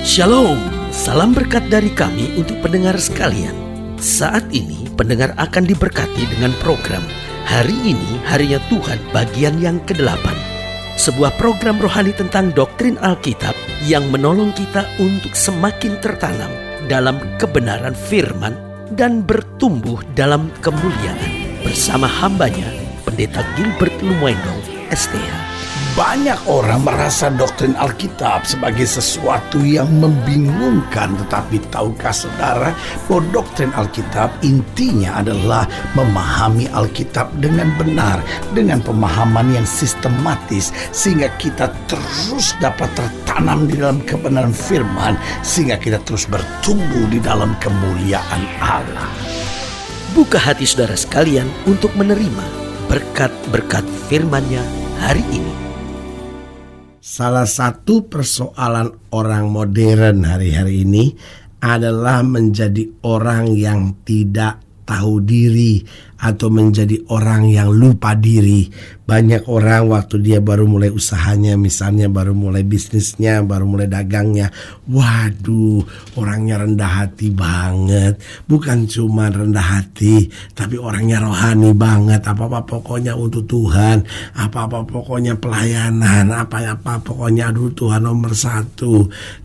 Shalom, salam berkat dari kami untuk pendengar sekalian. Saat ini pendengar akan diberkati dengan program Hari Ini Harinya Tuhan bagian yang ke-8. Sebuah program rohani tentang doktrin Alkitab yang menolong kita untuk semakin tertanam dalam kebenaran firman dan bertumbuh dalam kemuliaan. Bersama hambanya, Pendeta Gilbert Lumwendong, STH. Banyak orang merasa doktrin Alkitab sebagai sesuatu yang membingungkan. Tetapi tahukah saudara bahwa doktrin Alkitab intinya adalah memahami Alkitab dengan benar, dengan pemahaman yang sistematis, sehingga kita terus dapat tertanam di dalam kebenaran firman, sehingga kita terus bertumbuh di dalam kemuliaan Allah. Buka hati saudara sekalian untuk menerima berkat-berkat firman-Nya hari ini. Salah satu persoalan orang modern hari-hari ini adalah menjadi orang yang tidak tahu diri atau menjadi orang yang lupa diri. Banyak orang waktu dia baru mulai usahanya, misalnya baru mulai bisnisnya, baru mulai dagangnya, waduh, orangnya rendah hati banget. Bukan cuma rendah hati, tapi orangnya rohani banget. Apa-apa pokoknya untuk Tuhan, apa-apa pokoknya pelayanan, apa-apa pokoknya aduh Tuhan nomor 1.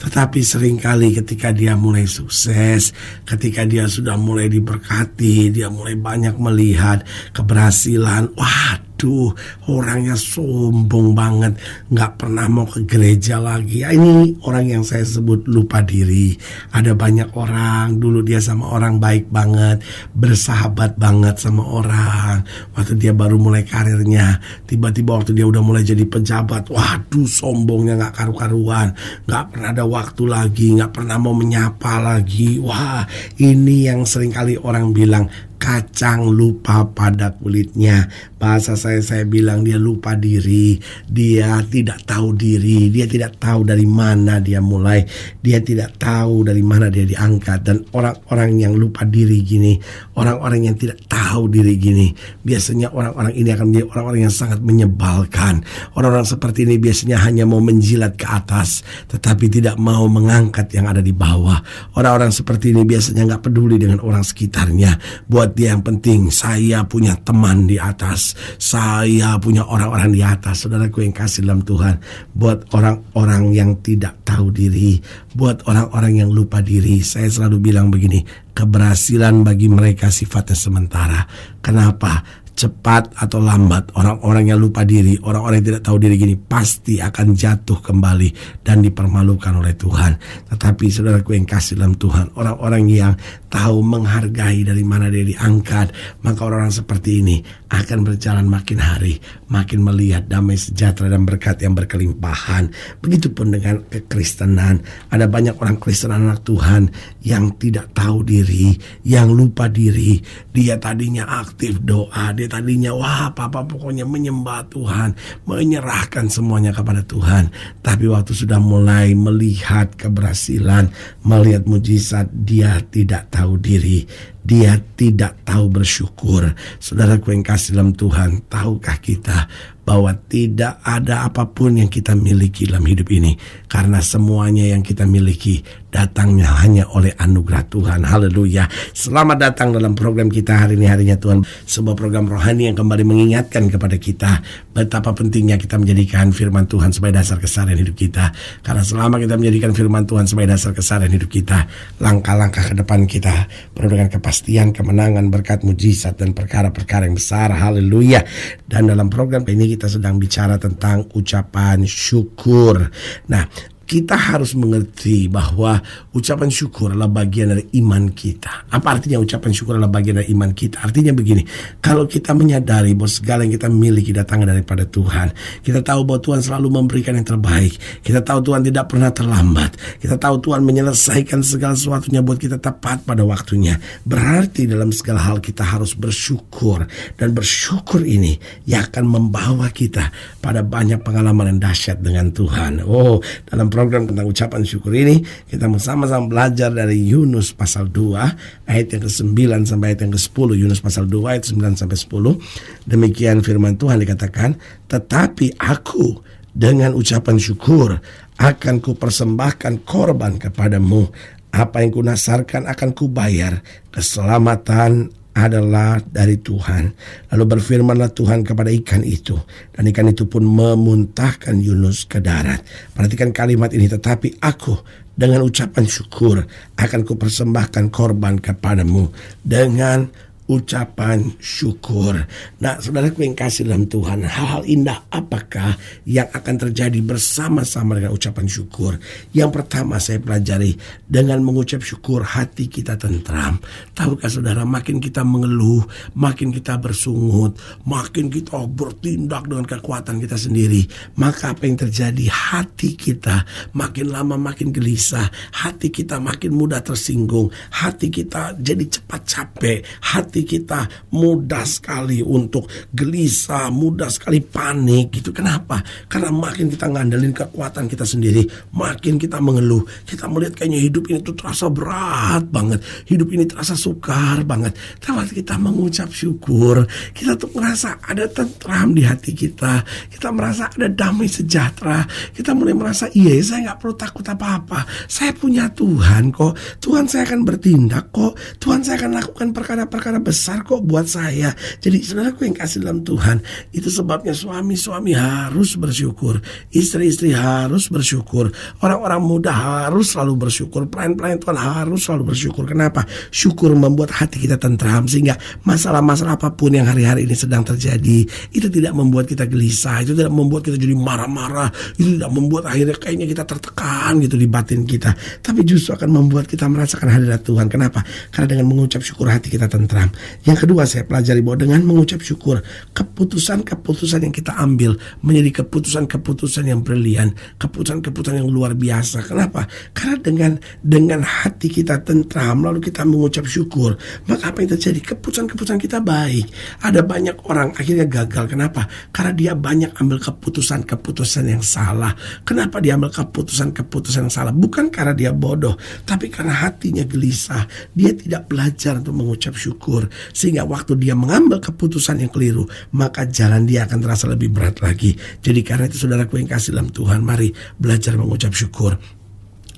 Tetapi seringkali ketika dia mulai sukses, ketika dia sudah mulai diberkati, dia mulai banyak melihat keberhasilan, waduh, orangnya sombong banget, gak pernah mau ke gereja lagi. Ini orang yang saya sebut lupa diri. Ada banyak orang, dulu dia sama orang baik banget, bersahabat banget sama orang. Waktu dia baru mulai karirnya, tiba-tiba waktu dia udah mulai jadi pejabat, waduh, sombongnya gak karu-karuan, gak pernah ada waktu lagi, gak pernah mau menyapa lagi. Wah, ini yang seringkali orang bilang kacang lupa pada kulitnya. Bahasa saya bilang dia lupa diri. Dia tidak tahu diri. Dia tidak tahu dari mana dia mulai. Dia tidak tahu dari mana dia diangkat. Dan orang-orang yang lupa diri gini, orang-orang yang tidak tahu diri gini, biasanya orang-orang ini akan menjadi orang-orang yang sangat menyebalkan. Orang-orang seperti ini biasanya hanya mau menjilat ke atas, tetapi tidak mau mengangkat yang ada di bawah. Orang-orang seperti ini biasanya gak peduli dengan orang sekitarnya. Buat dia yang penting saya punya teman di atas, saya punya orang-orang di atas. Saudaraku yang kasih dalam Tuhan, buat orang-orang yang tidak tahu diri, buat orang-orang yang lupa diri, saya selalu bilang begini, keberhasilan bagi mereka sifatnya sementara. Kenapa? Cepat atau lambat, orang-orang yang lupa diri, orang-orang yang tidak tahu diri gini pasti akan jatuh kembali dan dipermalukan oleh Tuhan. Tetapi saudaraku yang kasih dalam Tuhan, orang-orang yang tahu menghargai dari mana dia diangkat, maka orang-orang seperti ini akan berjalan makin hari, makin melihat damai sejahtera dan berkat yang berkelimpahan. Begitupun dengan kekristenan. Ada banyak orang Kristen anak Tuhan yang tidak tahu diri, yang lupa diri. Dia tadinya aktif doa, dia tadinya apa-apa pokoknya menyembah Tuhan, menyerahkan semuanya kepada Tuhan. Tapi waktu sudah mulai melihat keberhasilan, melihat mujizat, dia tidak tahu diri. Dia tidak tahu bersyukur. Saudaraku yang kasih dalam Tuhan, tahukah kita bahwa tidak ada apapun yang kita miliki dalam hidup ini, karena semuanya yang kita miliki datangnya hanya oleh anugerah Tuhan. Haleluya. Selamat datang dalam program kita hari ini, Harinya Tuhan, sebuah program rohani yang kembali mengingatkan kepada kita betapa pentingnya kita menjadikan firman Tuhan sebagai dasar keseharian hidup kita. Karena selama kita menjadikan firman Tuhan sebagai dasar keseharian hidup kita, langkah-langkah ke depan kita penuh dengan kepastian, kemenangan, berkat, mujizat, dan perkara-perkara yang besar. Haleluya. Dan dalam program ini kita sedang bicara tentang ucapan syukur. Nah, kita harus mengerti bahwa ucapan syukur adalah bagian dari iman kita. Apa artinya ucapan syukur adalah bagian dari iman kita? Artinya begini, kalau kita menyadari bahwa segala yang kita miliki datangnya daripada Tuhan, kita tahu bahwa Tuhan selalu memberikan yang terbaik, kita tahu Tuhan tidak pernah terlambat, kita tahu Tuhan menyelesaikan segala sesuatunya buat kita tepat pada waktunya, berarti dalam segala hal kita harus bersyukur. Dan bersyukur ini yang akan membawa kita pada banyak pengalaman yang dahsyat dengan Tuhan. Dalam program tentang ucapan syukur ini, kita bersama-sama belajar dari Yunus pasal 2 ayat yang ke-9 sampai ayat yang ke-10. Yunus pasal 2 ayat 9 sampai 10. Demikian firman Tuhan dikatakan, tetapi aku Dengan ucapan syukur akan kupersembahkan korban kepadamu. Apa yang kunasarkan akan kubayar. Keselamatan adalah dari Tuhan. Lalu berfirmanlah Tuhan kepada ikan itu, dan ikan itu pun memuntahkan Yunus ke darat. Perhatikan kalimat ini, tetapi aku dengan ucapan syukur akan kupersembahkan korban kepadamu. Dengan ucapan syukur. Nah, saudaraku yang kasih dalam Tuhan, hal-hal indah apakah yang akan terjadi bersama-sama dengan ucapan syukur? Yang pertama saya pelajari, dengan mengucap syukur hati kita tentram. Tahukah saudara, makin kita mengeluh, makin kita bersungut, makin kita bertindak dengan kekuatan kita sendiri, maka apa yang terjadi? Hati kita makin lama makin gelisah, hati kita makin mudah tersinggung, hati kita jadi cepat capek, hati kita mudah sekali untuk gelisah, mudah sekali panik gitu. Kenapa? Karena makin kita ngandelin kekuatan kita sendiri, makin kita mengeluh, kita melihat kayaknya hidup ini tuh terasa berat banget, hidup ini terasa sukar banget. Tapi kita mengucap syukur, kita tuh merasa ada tentram di hati kita, kita merasa ada damai sejahtera, kita mulai merasa iya, saya gak perlu takut apa-apa, saya punya Tuhan kok, Tuhan saya akan bertindak kok, Tuhan saya akan lakukan perkara-perkara besar kok buat saya. Jadi saudaraku yang kasih dalam Tuhan, itu sebabnya suami-suami harus bersyukur, istri-istri harus bersyukur, orang-orang muda harus selalu bersyukur, pelayan-pelayan Tuhan harus selalu bersyukur. Kenapa? Syukur membuat hati kita tentram, sehingga masalah-masalah apapun yang hari-hari ini sedang terjadi, itu tidak membuat kita gelisah, itu tidak membuat kita jadi marah-marah, itu tidak membuat akhirnya kayaknya kita tertekan gitu di batin kita, tapi justru akan membuat kita merasakan hadirat Tuhan. Kenapa? Karena dengan mengucap syukur hati kita tentram. Yang kedua saya pelajari bahwa dengan mengucap syukur, keputusan-keputusan yang kita ambil menjadi keputusan-keputusan yang brilian, keputusan-keputusan yang luar biasa. Kenapa? Karena dengan hati kita tentram, lalu kita mengucap syukur, maka apa yang terjadi? Keputusan-keputusan kita baik. Ada banyak orang akhirnya gagal. Kenapa? Karena dia banyak ambil keputusan-keputusan yang salah. Kenapa dia ambil keputusan-keputusan yang salah? Bukan karena dia bodoh, tapi karena hatinya gelisah. Dia tidak belajar untuk mengucap syukur, sehingga waktu dia mengambil keputusan yang keliru, maka jalan dia akan terasa lebih berat lagi. Jadi karena itu saudaraku yang kasih dalam Tuhan, mari belajar mengucap syukur.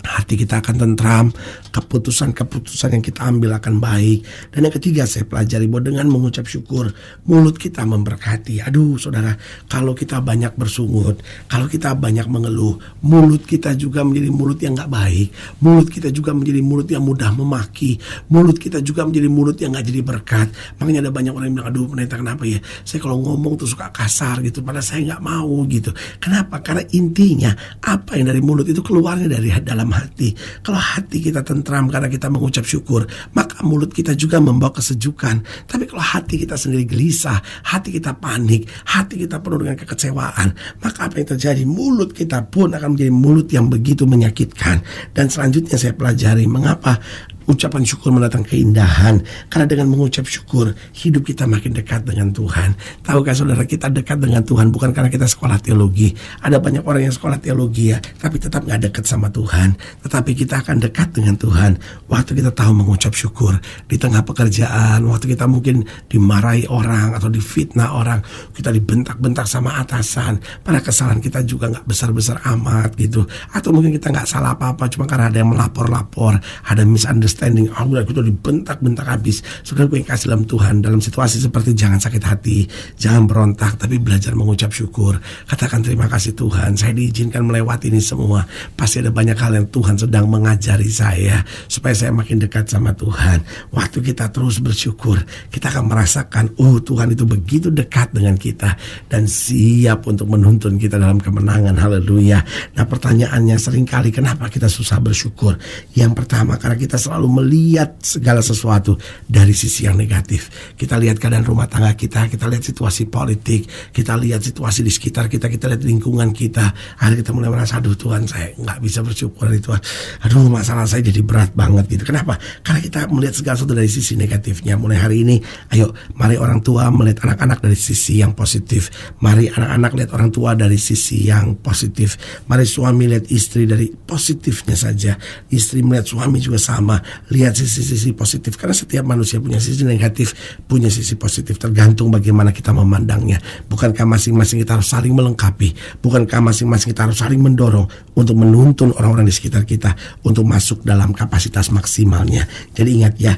Hati kita akan tentram, keputusan-keputusan yang kita ambil akan baik. Dan yang ketiga saya pelajari bahwa dengan mengucap syukur, mulut kita memberkati. Aduh saudara, kalau kita banyak bersungut, kalau kita banyak mengeluh, mulut kita juga menjadi mulut yang gak baik. Mulut kita juga menjadi mulut yang mudah memaki. Mulut kita juga menjadi mulut yang gak jadi berkat. Makanya ada banyak orang yang bilang, aduh pendeta kenapa ya, saya kalau ngomong tuh suka kasar gitu, padahal saya gak mau gitu. Kenapa? Karena intinya apa yang dari mulut itu keluarnya dari dalam hati. Kalau hati kita tentram karena kita mengucap syukur, maka mulut kita juga membawa kesejukan. Tapi kalau hati kita sendiri gelisah, hati kita panik, hati kita penuh dengan kekecewaan, maka apa yang terjadi? Mulut kita pun akan menjadi mulut yang begitu menyakitkan. Dan selanjutnya saya pelajari mengapa ucapan syukur mendatangkan keindahan. Karena dengan mengucap syukur, hidup kita makin dekat dengan Tuhan. Tahukah saudara, kita dekat dengan Tuhan bukan karena kita sekolah teologi. Ada banyak orang yang sekolah teologi ya, tapi tetap gak dekat sama Tuhan. Tetapi kita akan dekat dengan Tuhan waktu kita tahu mengucap syukur. Di tengah pekerjaan, waktu kita mungkin dimarahi orang atau difitnah orang, kita dibentak-bentak sama atasan, pada kesalahan kita juga gak besar-besar amat gitu. Atau mungkin kita gak salah apa-apa, cuma karena ada yang melapor-lapor, ada misunderstanding, kita dibentak-bentak habis. Saudara yang kasih dalam Tuhan, dalam situasi seperti jangan sakit hati, jangan berontak, tapi belajar mengucap syukur. Katakan terima kasih Tuhan, saya diizinkan melewati ini semua. Pasti ada banyak hal yang Tuhan sedang mengajari saya supaya saya makin dekat sama Tuhan. Waktu kita terus bersyukur, kita akan merasakan Tuhan itu begitu dekat dengan kita dan siap untuk menuntun kita dalam kemenangan. Haleluya. Nah pertanyaannya seringkali kenapa kita susah bersyukur? Yang pertama, karena kita selalu melihat segala sesuatu dari sisi yang negatif. Kita lihat keadaan rumah tangga kita lihat situasi politik, kita lihat situasi di sekitar kita lihat lingkungan kita. Akhirnya kita mulai merasa, aduh Tuhan saya gak bisa bersyukur hari Tuhan. Aduh masalah saya jadi berat banget gitu. Kenapa? Karena kita melihat segala sesuatu dari sisi negatifnya. Mulai hari ini, ayo mari orang tua melihat anak-anak dari sisi yang positif. Mari anak-anak lihat orang tua dari sisi yang positif. Mari suami lihat istri dari positifnya saja. Istri melihat suami juga sama. lihat sisi-sisi positif, karena setiap manusia punya sisi negatif, punya sisi positif, tergantung bagaimana kita memandangnya. Bukankah masing-masing kita harus saling melengkapi? Bukankah masing-masing kita harus saling mendorong untuk menuntun orang-orang di sekitar kita untuk masuk dalam kapasitas maksimalnya? Jadi ingat ya,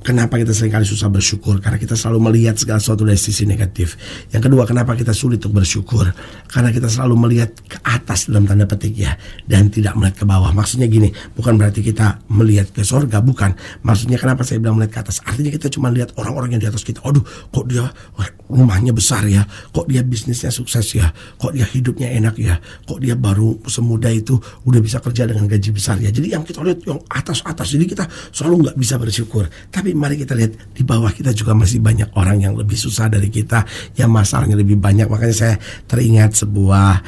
kenapa kita seringkali susah bersyukur? Karena kita selalu melihat segala sesuatu dari sisi negatif. Yang kedua, kenapa kita sulit untuk bersyukur? Karena kita selalu melihat ke atas dalam tanda petik ya, dan tidak melihat ke bawah. Maksudnya gini, bukan berarti kita melihat ke sorga, bukan. Maksudnya kenapa saya bilang melihat ke atas? Artinya kita cuma lihat orang-orang yang di atas kita. Aduh, kok dia rumahnya besar ya? Kok dia bisnisnya sukses ya? Kok dia hidupnya enak ya? Kok dia baru semuda itu udah bisa kerja dengan gaji besar ya? Jadi yang kita lihat yang atas-atas, jadi kita selalu nggak bisa bersyukur. Tapi mari kita lihat di bawah kita juga masih banyak orang yang lebih susah dari kita, yang masalahnya lebih banyak. Makanya saya teringat sebuah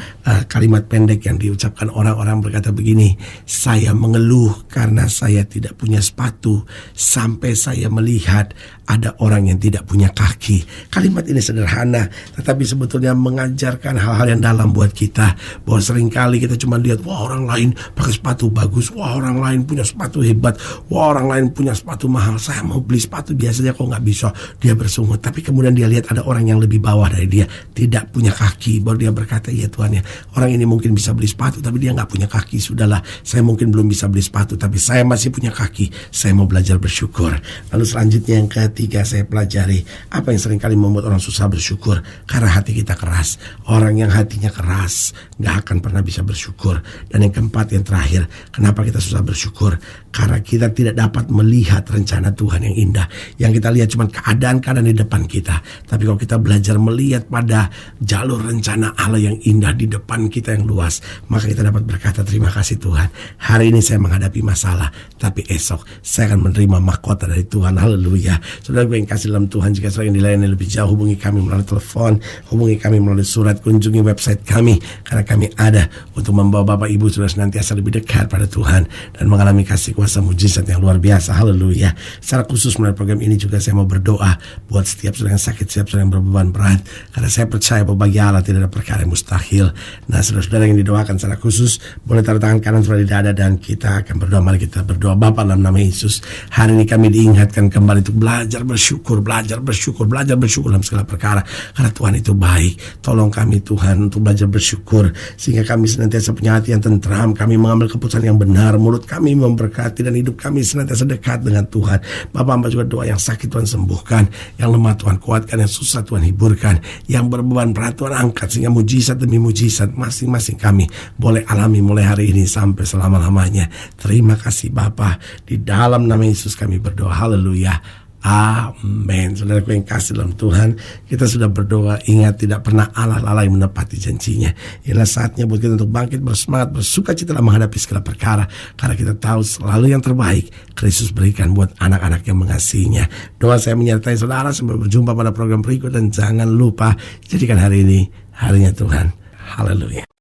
kalimat pendek yang diucapkan orang-orang berkata begini, saya mengeluh karena saya tidak punya sepatu sampai saya melihat ada orang yang tidak punya kaki. Kalimat ini sederhana, tetapi sebetulnya mengajarkan hal-hal yang dalam buat kita. Bahwa seringkali kita cuma lihat, wah orang lain pakai sepatu bagus, wah orang lain punya sepatu hebat, wah orang lain punya sepatu mahal, saya mau beli sepatu biasanya kok nggak bisa. Dia bersungut, tapi kemudian dia lihat ada orang yang lebih bawah dari dia, tidak punya kaki. Baru dia berkata, iya Tuhan ya, orang ini mungkin bisa beli sepatu tapi dia nggak punya kaki. Sudahlah, saya mungkin belum bisa beli sepatu tapi saya masih punya kaki, saya mau belajar bersyukur. Lalu selanjutnya yang ketiga saya pelajari, apa yang seringkali membuat orang susah bersyukur? Karena hati kita keras. Orang yang hatinya keras nggak akan pernah bisa bersyukur. Dan yang keempat, yang terakhir, kenapa kita susah bersyukur? Karena kita tidak dapat melihat rencana Tuhan yang indah. Yang kita lihat cuma keadaan-keadaan di depan kita. Tapi kalau kita belajar melihat pada jalur rencana Allah yang indah di depan kita yang luas, maka kita dapat berkata, terima kasih Tuhan, hari ini saya menghadapi masalah, tapi esok saya akan menerima mahkota dari Tuhan. Haleluya. Saudara gue yang kasih dalam Tuhan, jika saudara yang dilayani lebih jauh, hubungi kami melalui telepon, hubungi kami melalui surat, kunjungi website kami, karena kami ada untuk membawa Bapak Ibu saudara senantiasa lebih dekat pada Tuhan dan mengalami kasih kuasa mujizat yang luar biasa. Haleluya. Secara khusus melalui program ini juga saya mau berdoa buat setiap saudara yang sakit, setiap saudara yang berbeban berat, karena saya percaya bahwa bagi Allah tidak ada perkara yang mustahil. Nah, saudara-saudara yang didoakan secara khusus, boleh taruh tangan kanan saudara di dada dan kita akan berdoa. Mari kita berdoa. Bapa, dalam nama Yesus, hari ini kami diingatkan kembali untuk belajar bersyukur dalam segala perkara, karena Tuhan itu baik. Tolong kami Tuhan untuk belajar bersyukur sehingga kami senantiasa punya hati yang tentram, kami mengambil keputusan yang benar, mulut kami memberkati dan hidup kami senantiasa dekat dengan Tuhan. Bapak, hamba juga doa yang sakit Tuhan sembuhkan, yang lemah Tuhan kuatkan, yang susah Tuhan hiburkan, yang berbeban berat Tuhan angkat, sehingga mujizat demi mujizat masing-masing kami boleh alami mulai hari ini sampai selama-lamanya. Terima kasih Bapa, di dalam nama Yesus kami berdoa. Haleluya. Amin. Saudaraku yang kasih dalam Tuhan, kita sudah berdoa. Ingat, tidak pernah Allah lalai menepati janjinya. Inilah saatnya buat kita untuk bangkit bersemangat, bersuka cita dalam menghadapi segala perkara, karena kita tahu selalu yang terbaik Kristus berikan buat anak-anak yang mengasihinya. Doa saya menyertai saudara sampai berjumpa pada program berikut, dan jangan lupa jadikan hari ini harinya Tuhan. Haleluya.